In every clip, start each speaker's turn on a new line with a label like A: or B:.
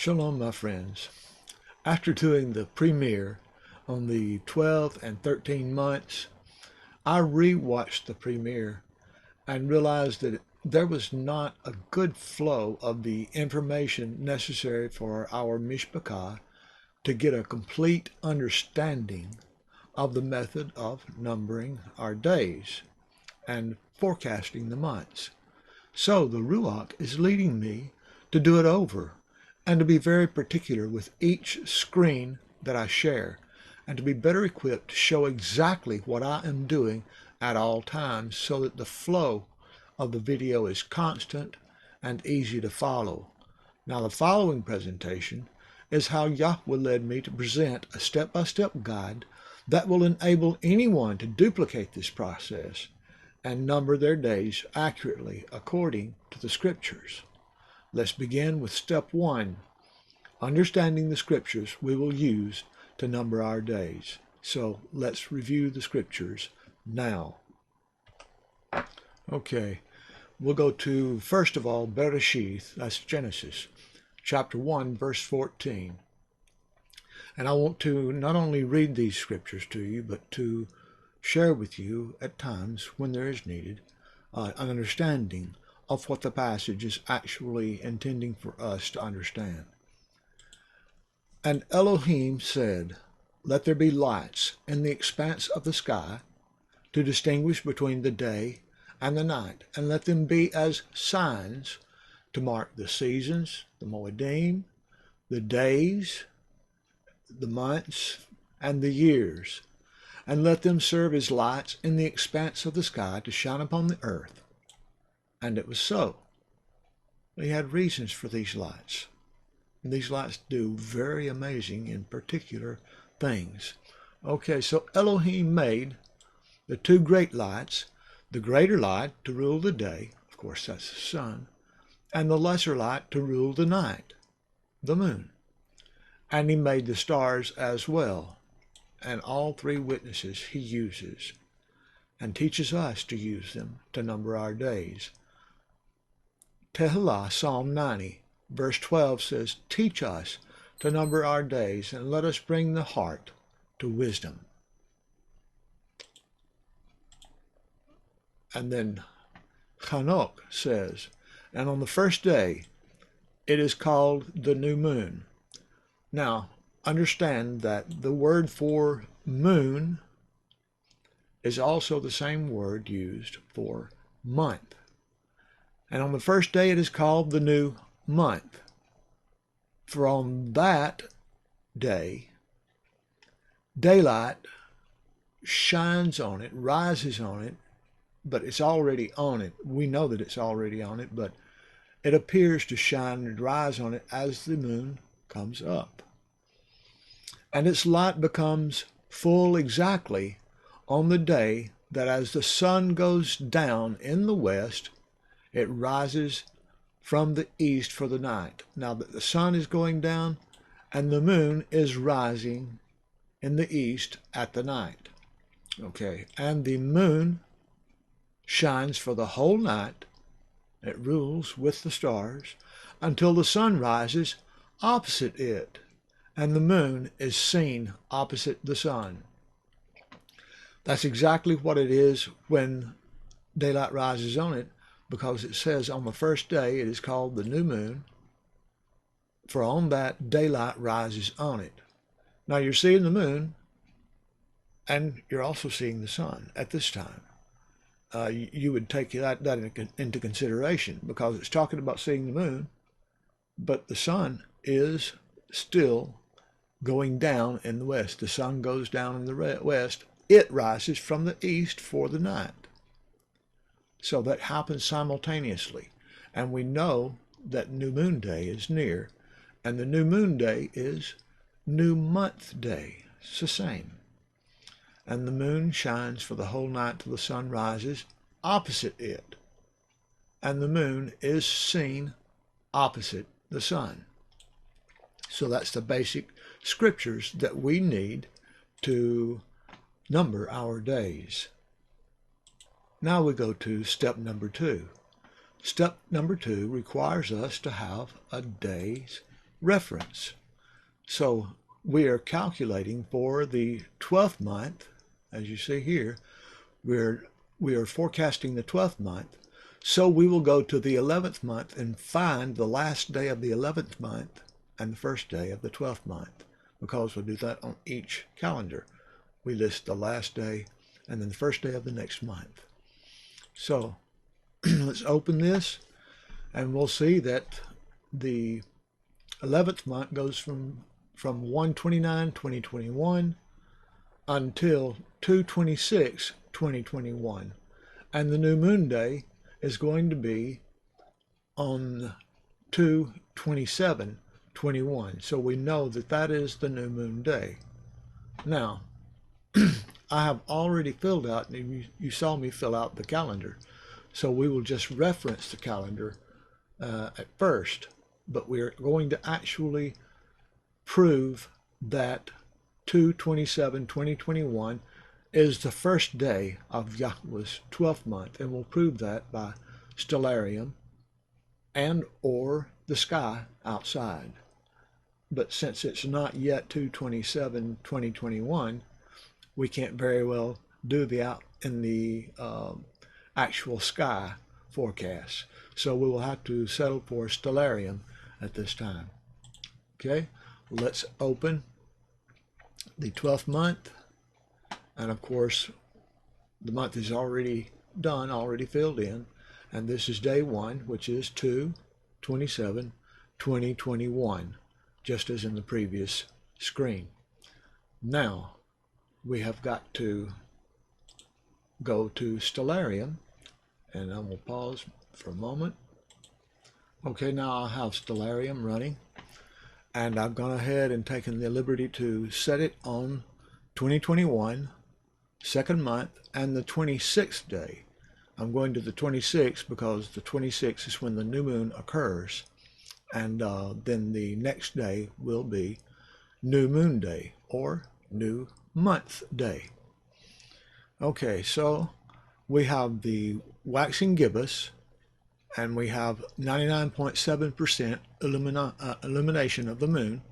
A: Shalom, my friends. After doing the premiere on the 12 and 13 months, I re-watched the premiere and realized that there was not a good flow of the information necessary for our mishpachah to get a complete understanding of the method of numbering our days and forecasting the months. So the Ruach is leading me to do it over and to be very particular with each screen that I share and to be better equipped to show exactly what I am doing at all times so that the flow of the video is constant and easy to follow. Now the following presentation is how Yahweh led me to present a step-by-step guide that will enable anyone to duplicate this process and number their days accurately according to the scriptures. Let's begin with step 1, understanding the scriptures we will use to number our days. So let's review the scriptures now. Okay, we'll go to, first of all, Bereshith, that's Genesis, chapter 1, verse 14. And I want to not only read these scriptures to you, but to share with you at times when there is needed an understanding of what the passage is actually intending for us to understand. And Elohim said, "Let there be lights in the expanse of the sky to distinguish between the day and the night, and let them be as signs to mark the seasons, the moedim, the days, the months, and the years, and let them serve as lights in the expanse of the sky to shine upon the earth." And it was so. He had reasons for these lights. And these lights do very amazing and particular things. Okay, so Elohim made the two great lights, the greater light to rule the day, of course that's the sun, and the lesser light to rule the night, the moon. And he made the stars as well. And all three witnesses he uses and teaches us to use them to number our days. Tehillah, Psalm 90, verse 12 says, "Teach us to number our days and let us bring the heart to wisdom." And then Chanok says, "And on the first day it is called the new moon." Now, understand that the word for moon is also the same word used for month. And on the first day it is called the new month. For on that day, daylight shines on it, rises on it, but it's already on it. We know that it's already on it, but it appears to shine and rise on it as the moon comes up. And its light becomes full exactly on the day that as the sun goes down in the west, it rises from the east for the night. Now that the sun is going down and the moon is rising in the east at the night. Okay, and the moon shines for the whole night. It rules with the stars until the sun rises opposite it, and the moon is seen opposite the sun. That's exactly what it is when daylight rises on it, because it says on the first day it is called the new moon, for on that daylight rises on it. Now you're seeing the moon, and you're also seeing the sun at this time. You would take that into consideration, because it's talking about seeing the moon, but the sun is still going down in the west. The sun goes down in the west. It rises from the east for the night. So that happens simultaneously. And we know that new moon day is near, and the new moon day is new month day. It's the same. And the moon shines for the whole night till the sun rises opposite it. And the moon is seen opposite the sun. So that's the basic scriptures that we need to number our days. Now we go to step number 2. Step number 2 requires us to have a day's reference. So we are calculating for the 12th month, as you see here, we are forecasting the 12th month. So we will go to the 11th month and find the last day of the 11th month and the first day of the 12th month, because we'll do that on each calendar. We list the last day and then the first day of the next month. So let's open this, and we'll see that the 11th month goes from 1/29/2021 until 2/26/2021, and the new moon day is going to be on 2/27/21. So we know that that is the new moon day. Now, I have already filled out, and you saw me fill out the calendar. So we will just reference the calendar at first, but we're going to actually prove that 2/27/2021 is the first day of Yahweh's 12th month, and we'll prove that by stellarium and or the sky outside. But since it's not yet 2/27/2021, we can't very well do the out in the actual sky forecast. So we will have to settle for stellarium at this time. Okay, let's open the 12th month, and of course the month is already done, already filled in, and this is day 1, which is 2/27/2021, just as in the previous screen. Now we have got to go to stellarium, and I will pause for a moment. Okay, now I have stellarium running, and I've gone ahead and taken the liberty to set it on 2021, second month, and the 26th day. I'm going to the 26th because the 26th is when the new moon occurs, and then the next day will be new moon day or new month day. Okay, so we have the waxing gibbous, and we have 99.7% illumination of the moon.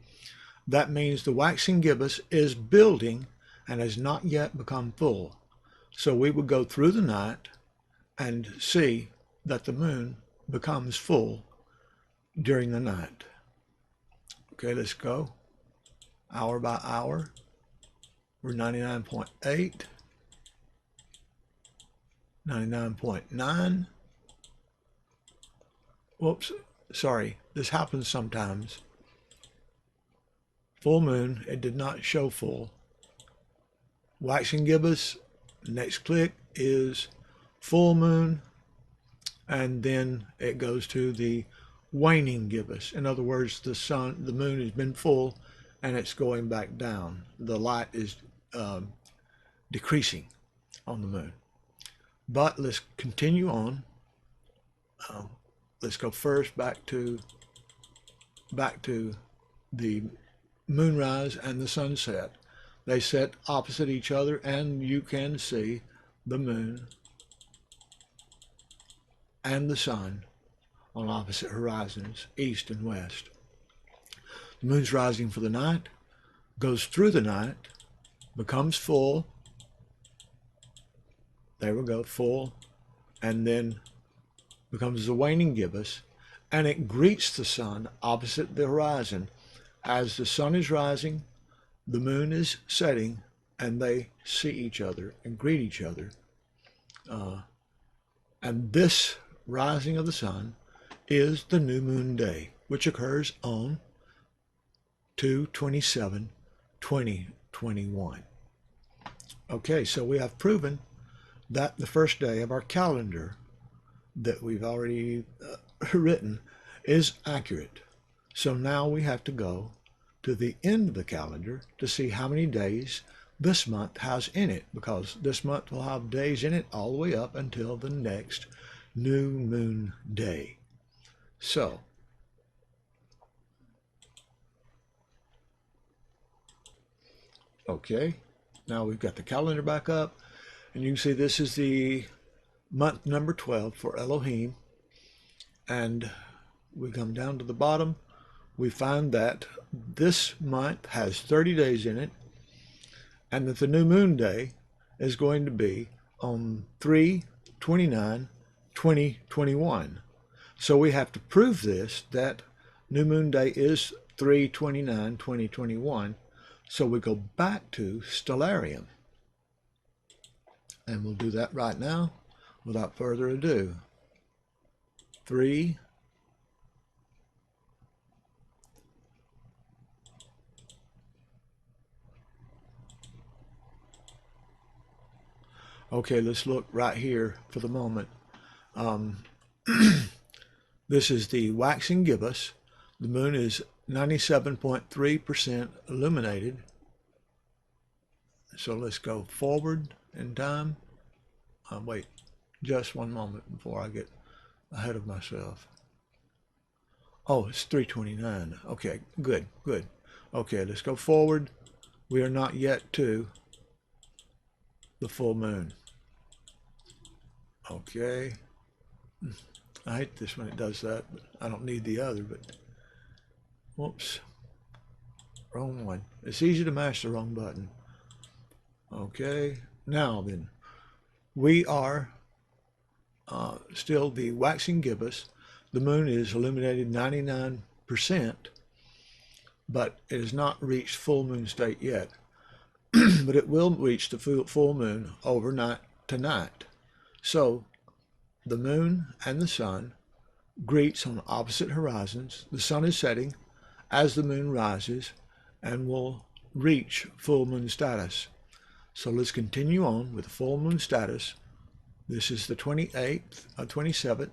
A: That means the waxing gibbous is building and has not yet become full. So we would go through the night and see that the moon becomes full during the night. Okay, let's go hour by hour. We're 99.8, 99.9. Whoops, sorry, this happens sometimes. Full moon, it did not show full. Waxing gibbous, next click is full moon, and then it goes to the waning gibbous. In other words, the moon has been full and it's going back down. The light is decreasing on the moon. But let's continue on. Let's go first back to the moonrise and the sunset. They set opposite each other, and you can see the moon and the sun on opposite horizons, east and west. The moon's rising for the night, goes through the night, becomes full. There we go, full, and then becomes the waning gibbous, and it greets the sun opposite the horizon. As the sun is rising, the moon is setting, and they see each other and greet each other. And this rising of the sun is the new moon day, which occurs on 2/27/2021. Okay, so we have proven that the first day of our calendar that we've already written is accurate. So now we have to go to the end of the calendar to see how many days this month has in it, because this month will have days in it all the way up until the next new moon day. So okay, now we've got the calendar back up, and you can see this is the month number 12 for Elohim, and we come down to the bottom. we find that this month has 30 days in it, and that the new moon day is going to be on 3/29/2021. So we have to prove this, that new moon day is 3/29/2021. So we go back to Stellarium. And we'll do that right now without further ado. 3. Okay, let's look right here for the moment. This is the waxing gibbous. The moon is 97.3% illuminated. So let's go forward in time. Wait just one moment before I get ahead of myself. Oh, it's 3:29. Okay, good. Okay, let's go forward. We are not yet to the full moon. Okay. I hate this when it does that, but I don't need the other, but whoops. Wrong one. It's easy to mash the wrong button. Okay. Now then, we are still the waxing gibbous. The moon is illuminated 99%, but it has not reached full moon state yet. But it will reach the full moon overnight tonight. So the moon and the sun greets on opposite horizons. The sun is setting as the moon rises and will reach full moon status. So let's continue on with the full moon status. This is the 28th, 27th.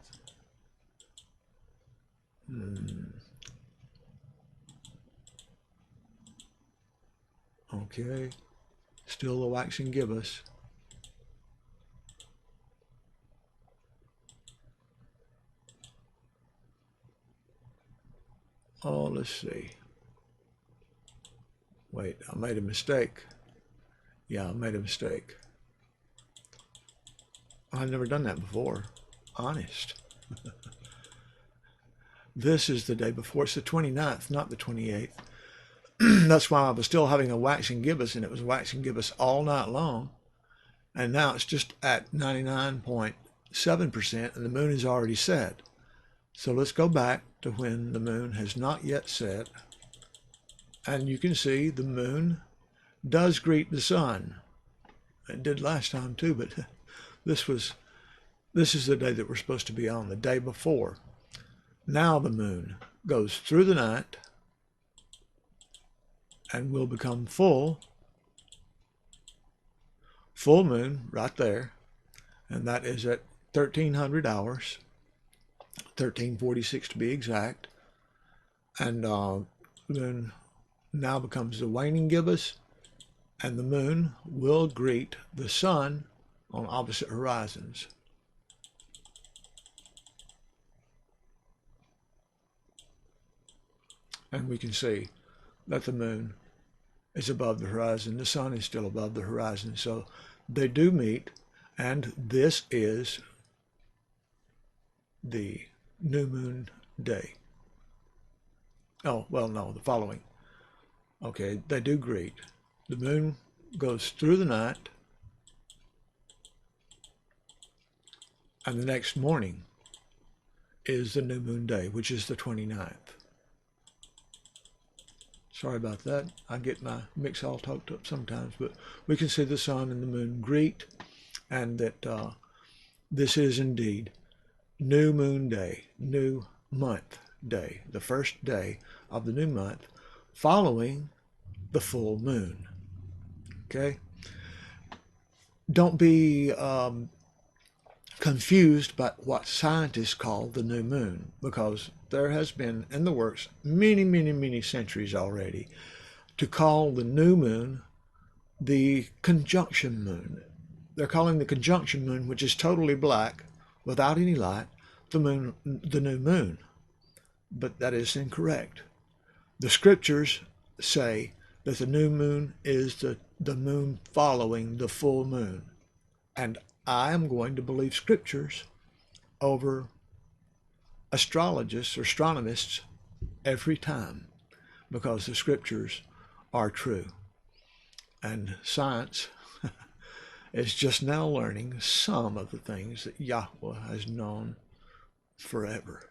A: Okay, still the waxing gibbous. Oh, let's see. Wait, I made a mistake. Yeah, I made a mistake. I've never done that before. Honest. This is the day before. It's the 29th, not the 28th. That's why I was still having a waxing gibbous, and it was waxing gibbous all night long. And now it's just at 99.7%, and the moon is already set. So let's go back to when the moon has not yet set. And you can see the moon does greet the sun. It did last time too, but this is the day that we're supposed to be on, the day before. Now the moon goes through the night and will become full moon right there, and that is at 1300 hours, 1346 to be exact. And the moon now becomes the waning gibbous, and the moon will greet the sun on opposite horizons. And we can see that the moon is above the horizon. The sun is still above the horizon. So they do meet, and this is the new moon day. Oh, well, no, the following. Okay, they do greet. The moon goes through the night, and the next morning is the new moon day, which is the 29th. Sorry about that. I get my mix all talked up sometimes, but we can see the sun and the moon greet, and that this is indeed new moon day, new month day, the first day of the new month following the full moon. Okay? Don't be confused by what scientists call the new moon, because there has been in the works many centuries already to call the new moon the conjunction moon. They're calling the conjunction moon, which is totally black without any light, the new moon. But that is incorrect. The scriptures say that the new moon is the moon following the full moon. And I am going to believe scriptures over astrologists or astronomists every time, because the scriptures are true. And science is just now learning some of the things that Yahweh has known forever.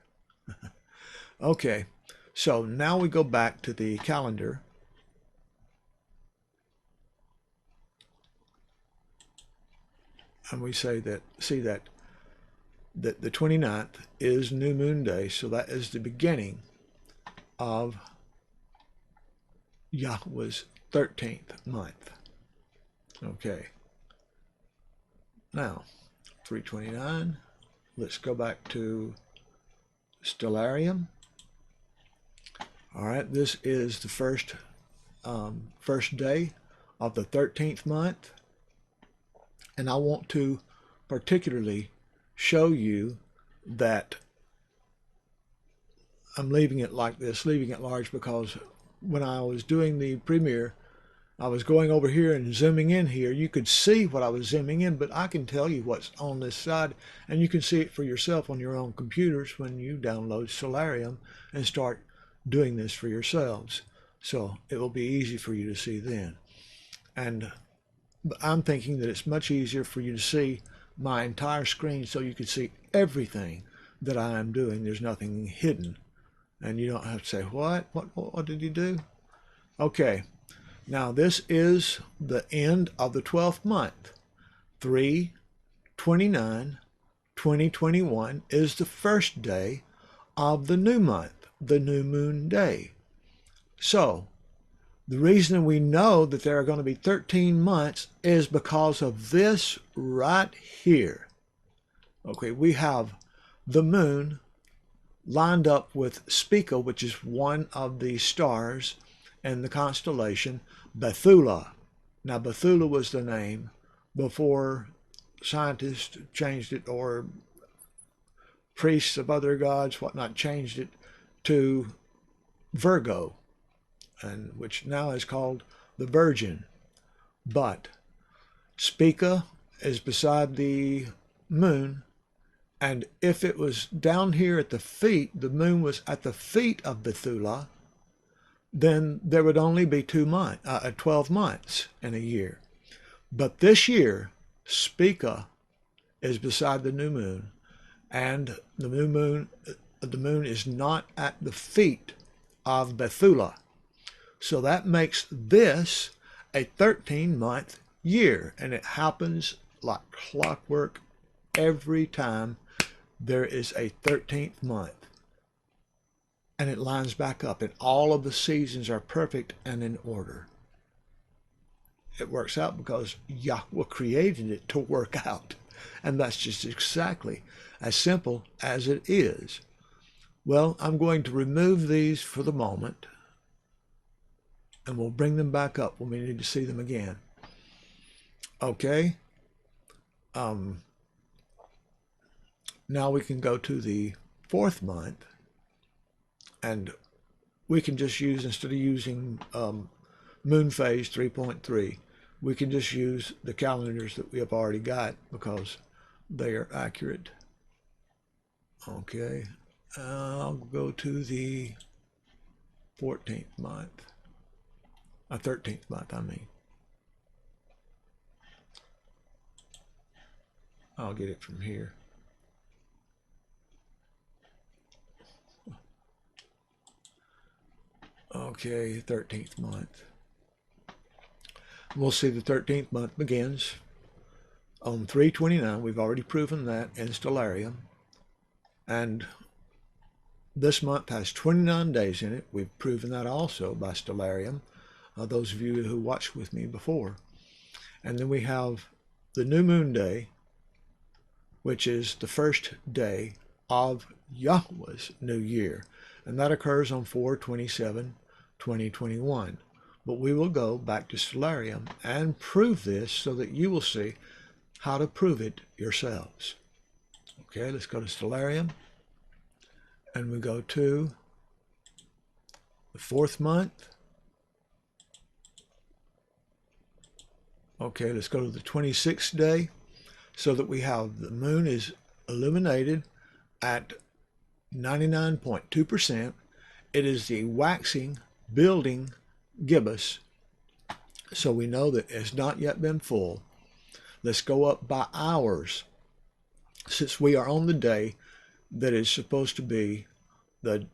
A: Okay, so now we go back to the calendar. And we say that, see that the 29th is New Moon Day, so that is the beginning of Yahweh's 13th month. Okay. Now, 329. Let's go back to Stellarium. All right, this is the first day of the 13th month, and I want to particularly show you that I'm leaving it like this, leaving it large, because when I was doing the premiere, I was going over here and zooming in here. You could see what I was zooming in, but I can tell you what's on this side, and you can see it for yourself on your own computers when you download Stellarium and start doing this for yourselves. So it will be easy for you to see then. And I'm thinking that it's much easier for you to see my entire screen so you can see everything that I am doing. There's nothing hidden. And you don't have to say, what did you do? Okay. Now this is the end of the 12th month. 3/29/2021 is the first day of the new month, the new moon day. So the reason we know that there are going to be 13 months is because of this right here. Okay, we have the moon lined up with Spica, which is one of the stars in the constellation Bethula. Now, Bethula was the name before scientists changed it, or priests of other gods, whatnot, changed it to Virgo, and which now is called the Virgin. But Spica is beside the moon, and if it was down here at the feet, the moon was at the feet of Bethula, then there would only be 12 months in a year. But this year, Spica is beside the new moon, and the moon is not at the feet of Bethula. So that makes this a 13-month year, and it happens like clockwork every time there is a 13th month. And it lines back up, and all of the seasons are perfect and in order. It works out because Yahweh created it to work out. And that's just exactly as simple as it is. Well, I'm going to remove these for the moment, and we'll bring them back up when we need to see them again. Okay. Now we can go to the 4th month, and we can just use, instead of using moon phase 3.3, we can just use the calendars that we have already got because they are accurate. Okay, I'll go to the 13th month, I mean. I'll get it from here. Okay, 13th month. We'll see the 13th month begins on 3/29. We've already proven that in Stellarium. And this month has 29 days in it. We've proven that also by Stellarium, those of you who watched with me before. And then we have the new moon day, which is the first day of Yahweh's new year. And that occurs on 4/27/2021. But we will go back to Stellarium and prove this so that you will see how to prove it yourselves. Okay, let's go to Stellarium, and we go to the 4th month. Okay, let's go to the 26th day, so that we have the moon is illuminated at 99.2%, It is the waxing, building gibbous, so we know that it's not yet been full. Let's go up by hours, since we are on the day that is supposed to be the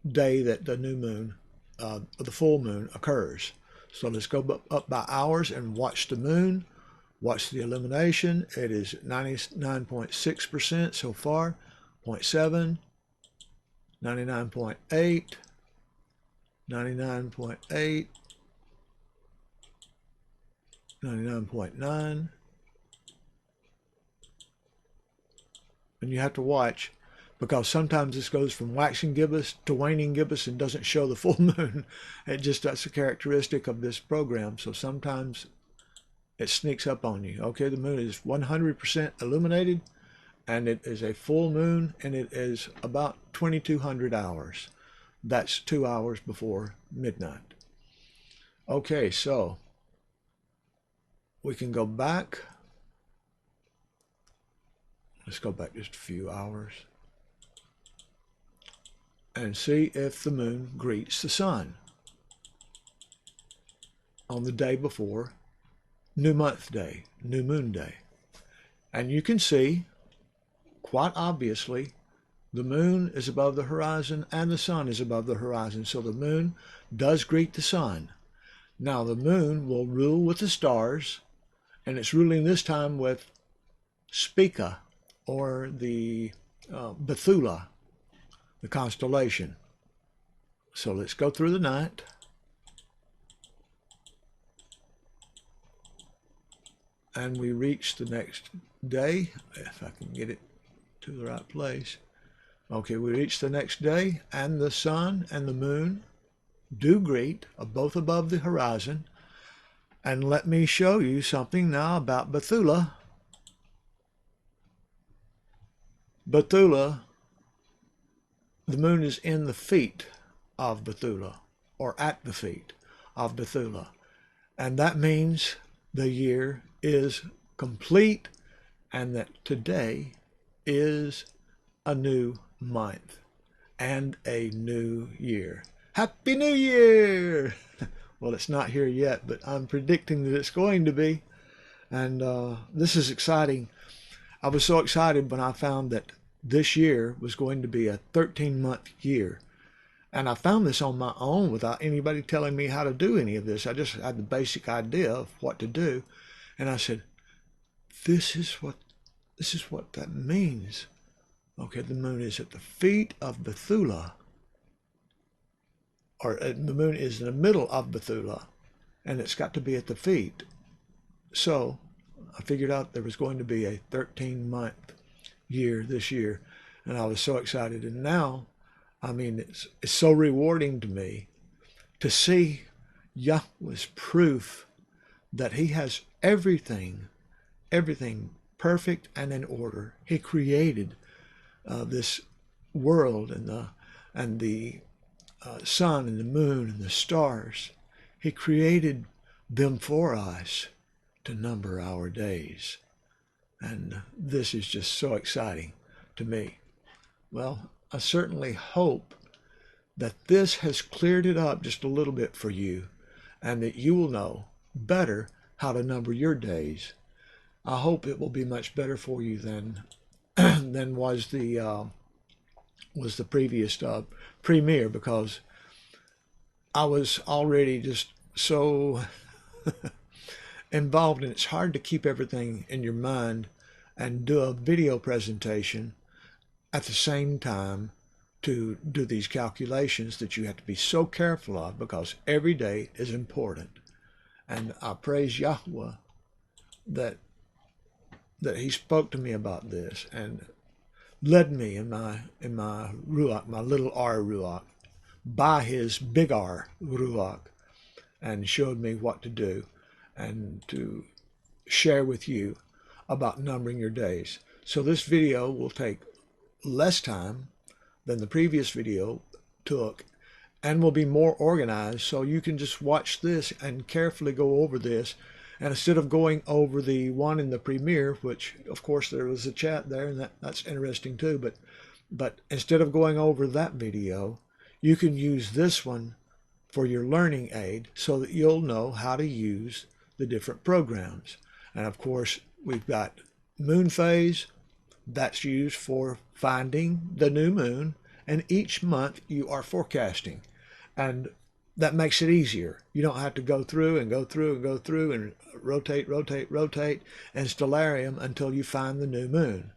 A: day that the new moon, the full moon occurs. So let's go up by hours and watch the moon, watch the illumination. It is 99.6% so far, 0.7, 99.8, 99.8, 99.9. And you have to watch, because sometimes this goes from waxing gibbous to waning gibbous and doesn't show the full moon. That's a characteristic of this program. So sometimes it sneaks up on you. Okay, the moon is 100% illuminated, and it is a full moon, and it is about 2200 hours. That's 2 hours before midnight. Okay, so we can go back. Let's go back just a few hours and see if the moon greets the sun on the day before new month day, new moon day. And you can see quite obviously the moon is above the horizon and the sun is above the horizon. So the moon does greet the sun. Now the moon will rule with the stars, and it's ruling this time with Spica, or the Bethula, the constellation. So let's go through the night. And we reach the next day, if I can get it to the right place. Okay, we reach the next day, and the sun and the moon do greet, both above the horizon. And let me show you something now about Bethula. Bethula, the moon is in the feet of Bethula, or at the feet of Bethula. And that means the year is complete, and that today is a new month and a new year. Happy New Year! Well, it's not here yet, but I'm predicting that it's going to be. And this is exciting. I was so excited when I found that this year was going to be a 13-month year. And I found this on my own without anybody telling me how to do any of this. I just had the basic idea of what to do. And I said, this is what that means. Okay, the moon is at the feet of Bethula, or the moon is in the middle of Bethula, and it's got to be at the feet. So I figured out there was going to be a 13-month year this year, and I was so excited. And now, I mean, it's so rewarding to me to see Yahweh's proof that he has everything perfect and in order. He created this world and the sun and the moon and the stars. He created them for us to number our days. And this is just so exciting to me. Well, I certainly hope that this has cleared it up just a little bit for you, and that you will know better how to number your days. I hope it will be much better for you than was the previous premiere, because I was already just so involved, and it's hard to keep everything in your mind and do a video presentation at the same time to do these calculations that you have to be so careful of, because every day is important. And I praise Yahweh that he spoke to me about this and led me in my Ruach, my little R Ruach, by his big R Ruach, and showed me what to do and to share with you about numbering your days. So this video will take less time than the previous video took, and will be more organized, so you can just watch this and carefully go over this. And instead of going over the one in the premiere, which of course there was a chat there, and that's interesting too, but instead of going over that video, you can use this one for your learning aid so that you'll know how to use the different programs. And of course, we've got moon phase. That's used for finding the new moon, and each month you are forecasting, and that makes it easier. You don't have to go through and go through and go through and rotate and stellarium until you find the new moon.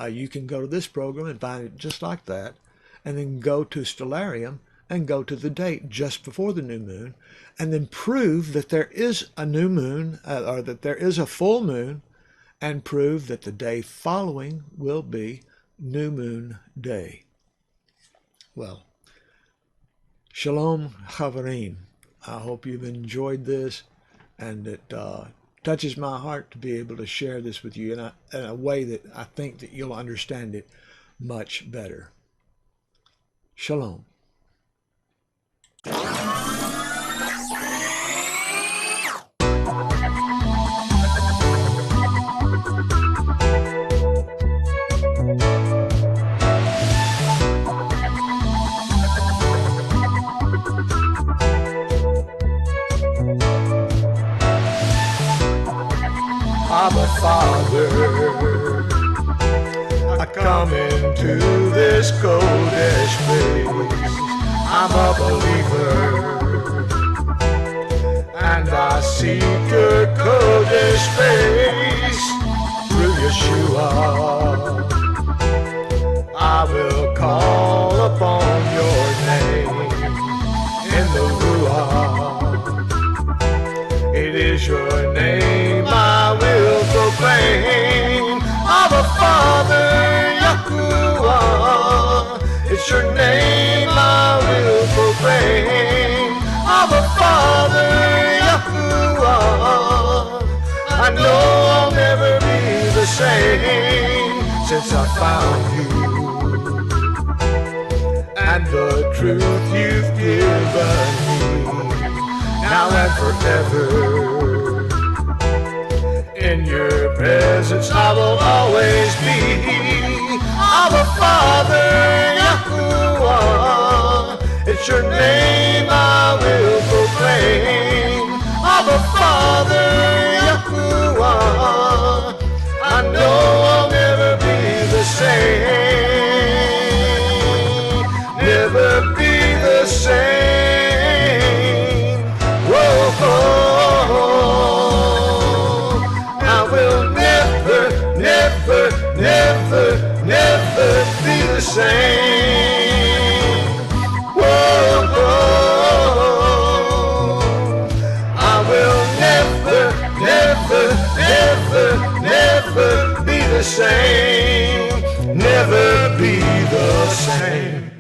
A: You can go to this program and find it just like that, and then go to stellarium and go to the date just before the new moon, and then prove that there is a new moon, or that there is a full moon, and prove that the day following will be new moon day. Well, Shalom Chavarim. I hope you've enjoyed this, and it touches my heart to be able to share this with you in a way that I think that you'll understand it much better. Shalom. Abba Father, I come into this Kodesh place. I'm a believer, and I seek your Kodesh face. Through Yeshua, I will call upon your name in the Ruach. It is your name I will proclaim. Abba Father, Yahuwah, it's your name I will proclaim. Abba Father, Yahuwah, I know I'll never be the same since I found you, and the truth you've given me, now and forever. In your presence I will always be. Abba Father, Yahuwah, it's your name I will proclaim. Abba Father, Yahuwah, I know I'll never be the same. Never be the same. Whoa, never be the same. Whoa, I will never be the same. Never be the same.